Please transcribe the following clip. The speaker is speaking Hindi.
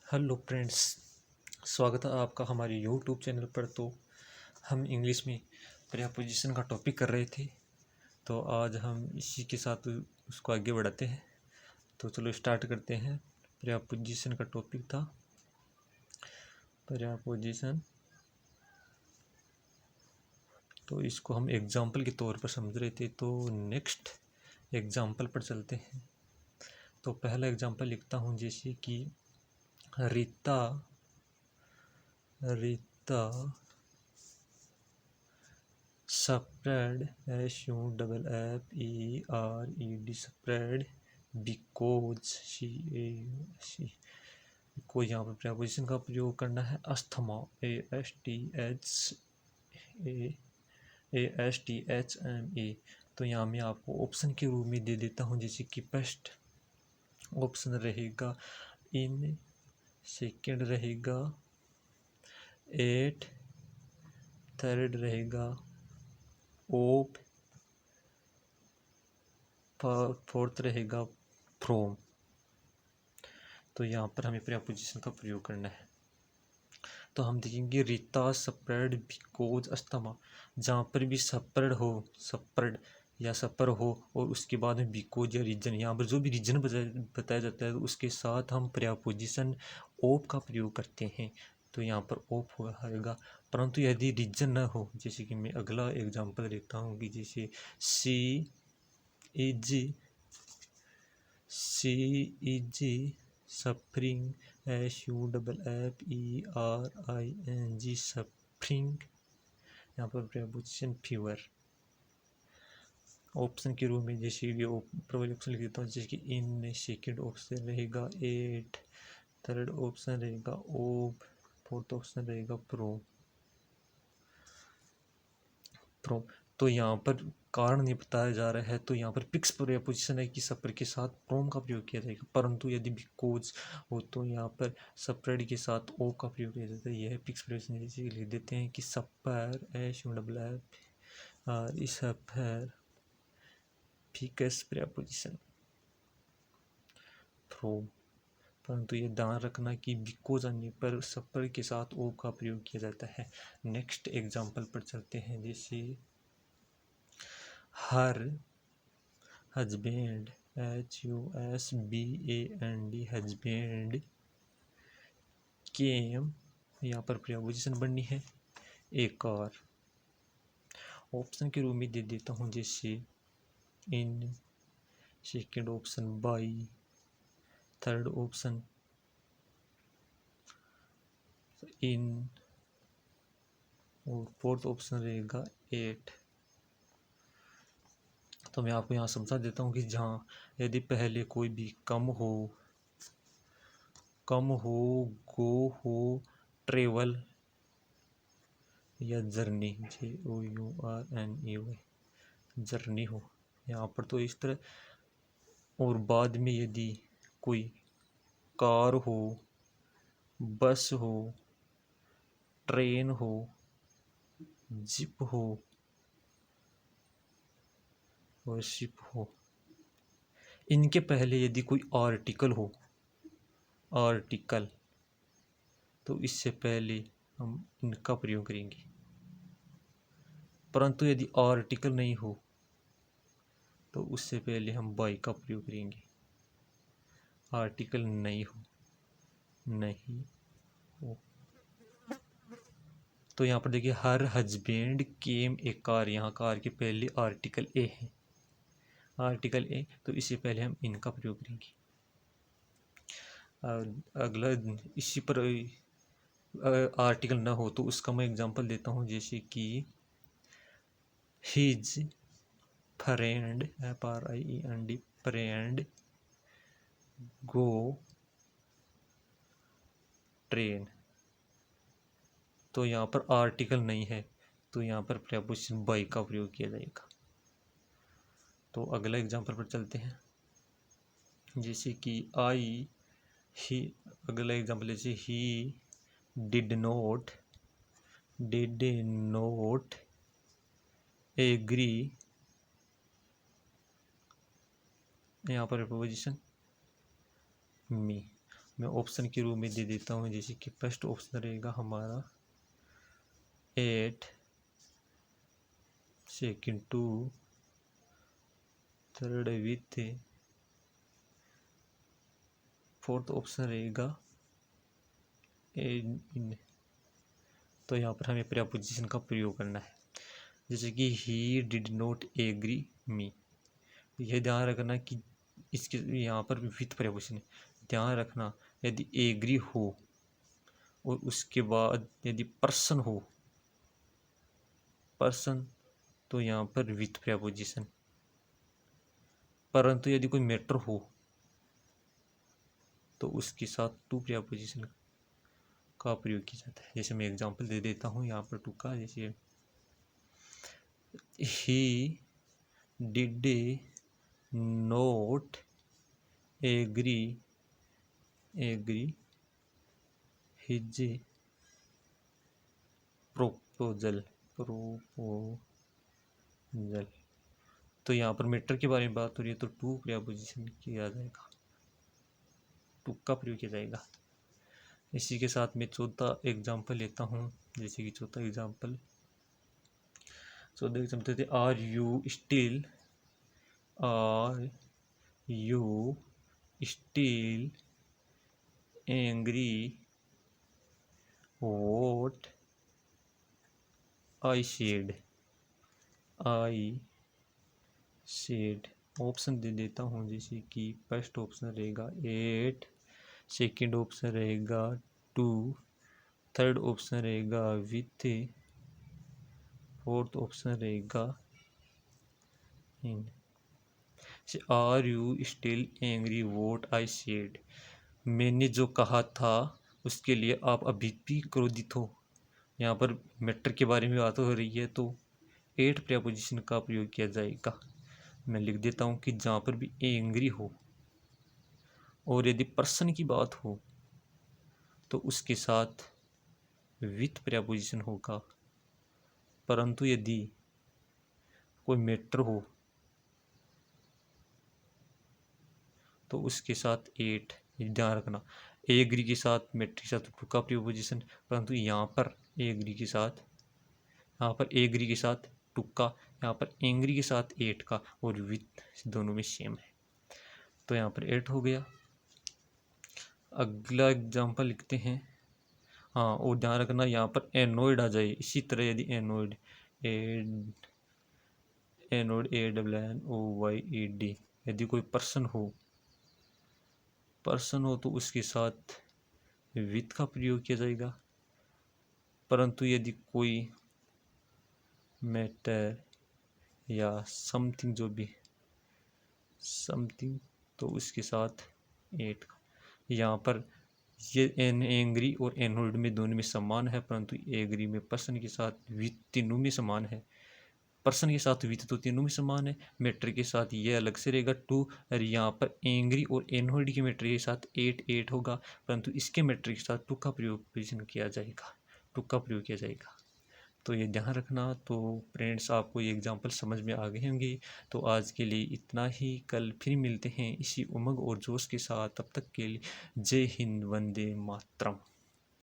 हेलो फ्रेंड्स, स्वागत है आपका हमारे यूट्यूब चैनल पर। तो हम इंग्लिश में प्रीपोजिशन का टॉपिक कर रहे थे, तो आज हम इसी के साथ उसको आगे बढ़ाते हैं। तो चलो स्टार्ट करते हैं। प्रीपोजिशन का टॉपिक था प्रीपोजिशन, तो इसको हम एग्जाम्पल के तौर पर समझ रहे थे। तो नेक्स्ट एग्जाम्पल पर चलते हैं। तो पहला एग्जाम्पल लिखता हूँ, जैसे कि Rita Rita spread SUFFERED spread because she को यहाँ पर प्रीपोजिशन का प्रयोग करना है। Asthma ASTHMA। तो यहाँ मैं आपको ऑप्शन के रूप में दे देता हूँ, जैसे कि फर्स्ट ऑप्शन रहेगा इन, सेकंड रहेगा एट, थर्ड रहेगा ओप, फोर्थ रहेगा फ्रॉम। तो यहाँ पर हमें प्रीपोजिशन का प्रयोग करना है। तो हम देखेंगे रीता स्प्रेड बिकॉज अस्थमा। जहाँ पर भी स्प्रेड या सपर हो और उसके बाद में बिकॉज या रीजन, यहाँ पर जो भी रीजन बताया जाता है तो उसके साथ हम प्रीपोजिशन ऑफ का प्रयोग करते हैं। तो यहाँ पर ऑफ होगा। परंतु यदि रीजन न हो, जैसे कि मैं अगला एग्जांपल देता हूँ कि जैसे सी इज सफरिंग SUFFERING सफरिंग। यहाँ पर प्रीपोजिशन फीवर ऑप्शन के रूप में जैसे भी ऑप्शन लिख देता हूँ, जैसे कि इन, सेकेंड ऑप्शन रहेगा एट, थर्ड ऑप्शन रहेगा ओप, फोर्थ ऑप्शन रहेगा प्रो। तो यहाँ पर कारण नहीं बताया जा रहा है, तो यहाँ पर फिक्स प्रीपोजिशन है कि सपर के साथ फ्रॉम का प्रयोग किया जाएगा। परंतु यदि बिकॉज हो तो यहाँ पर सप्रेड के साथ ओ का प्रयोग किया जाता है। यह है फिक्स प्रीपोजिशन। जैसे लिख देते हैं कि सपर सफर फिक्स प्रीपोजिशन फ्रॉम। परंतु ये ध्यान रखना कि बिकॉज आने पर सपर के साथ ओ का प्रयोग किया जाता है। नेक्स्ट एग्जाम्पल पर चलते हैं, जैसे हर हस्बैंड HUSBAND हस्बैंड केम, यहाँ पर प्रीपोजिशन बननी है ए कार। ऑप्शन के रूप में दे देता हूँ, जैसे in, second option by, third option in और फोर्थ ऑप्शन रहेगा एट। तो मैं आपको यहाँ समझा देता हूँ कि जहाँ यदि पहले कोई भी कम हो, गो हो, ट्रेवल या जर्नी JOURNEY जर्नी हो यहाँ पर, तो इस तरह। और बाद में यदि कोई कार हो, बस हो, ट्रेन हो, जिप हो और शिप हो, इनके पहले यदि कोई आर्टिकल हो, तो इससे पहले हम इनका प्रयोग करेंगे। परंतु यदि आर्टिकल नहीं हो तो उससे पहले हम बाई का प्रयोग करेंगे। आर्टिकल नहीं हो तो यहाँ पर देखिए हर हस्बैंड केम ए कार, यहाँ कार के पहले आर्टिकल ए है, तो इससे पहले हम इनका प्रयोग करेंगे। अगला इसी पर आर्टिकल ना हो तो उसका मैं एग्जांपल देता हूँ, जैसे कि हिज फ्रेंड FRIEND फ्रेंड गो ट्रेन। तो यहाँ पर आर्टिकल नहीं है, तो यहाँ पर प्रीपोजिशन बाय का प्रयोग किया जाएगा। तो अगला एग्जांपल पर चलते हैं, जैसे कि अगला एग्जांपल जैसे ही डिड नॉट एग्री, यहाँ पर प्रीपोजिशन मी। मैं ऑप्शन के रूप में दे देता हूँ, जैसे कि फर्स्ट ऑप्शन रहेगा हमारा 8, second 2, third with, fourth option रहेगा इन। तो यहाँ पर हमें प्रीपोजिशन का प्रयोग करना है, जैसे कि ही डिड नॉट एग्री मी। यह ध्यान रखना कि इसके यहाँ पर विथ प्रीपोजिशन है। ध्यान रखना यदि एग्री हो और उसके बाद यदि पर्सन हो, पर्सन, तो यहाँ पर विथ प्रीपोजिशन। परंतु यदि कोई मैटर हो तो उसके साथ टू प्रीपोजिशन का प्रयोग किया जाता है। जैसे मैं एग्जांपल दे देता हूँ यहाँ पर टू का, जैसे ही did not agree his proposal. तो यहाँ पर मैटर के बारे में बात हो रही है तो टू प्रीपोजिशन किया जाएगा, टू का प्रयोग किया जाएगा। इसी के साथ मैं चौथा एग्जाम्पल लेता हूँ, जैसे कि चौथा एग्जाम्पल थे, are you still angry what I said. Option दे देता हूँ, जैसे कि फर्स्ट ऑप्शन रहेगा 8, सेकंड ऑप्शन रहेगा 2, थर्ड ऑप्शन रहेगा विथ, फोर्थ ऑप्शन रहेगा in. Are you still angry what I said. मैंने जो कहा था उसके लिए आप अभी भी क्रोधित हो। यहाँ पर मैटर के बारे में बात हो रही है तो 8 प्रीपोजिशन का प्रयोग किया जाएगा। मैं लिख देता हूँ कि जहाँ पर भी एंग्री हो और यदि पर्सन की बात हो तो उसके साथ विथ प्रीपोजिशन होगा, परंतु यदि कोई मैटर हो तो उसके साथ 8। ध्यान रखना एग्री के साथ मैटर के साथ टू का प्रीपोजिशन, परंतु यहाँ पर एग्री के साथ टू का, यहाँ पर एंग्री के साथ 8 का, और विथ दोनों में सेम है। तो यहाँ पर 8 हो गया। अगला एग्जांपल लिखते हैं। हाँ, और ध्यान रखना यहाँ पर एनोइड आ जाए। इसी तरह यदि एनोइड ANNOYED यदि कोई पर्सन हो तो उसके साथ विथ का प्रयोग किया जाएगा, परंतु यदि कोई मैटर या समथिंग तो उसके साथ 8 का। यहाँ पर ये एंग्री और एनोइड में दोनों में समान है, परंतु एग्री में पर्सन के साथ विथ तीनों में समान है। पर्सन के साथ विथ तो तीनों में समान है, मैटर के साथ ये अलग से रहेगा 2, और यहाँ पर एंग्री और एनोइड के मैटर के साथ 8 होगा, परंतु इसके मैटर के साथ टू का प्रयोग किया जाएगा। तो ये ध्यान रखना। तो फ्रेंड्स, आपको ये एग्जाम्पल समझ में आ गए होंगे। तो आज के लिए इतना ही, कल फिर मिलते हैं इसी उमंग और जोश के साथ। तब तक के लिए जय हिंद, वंदे मातरम।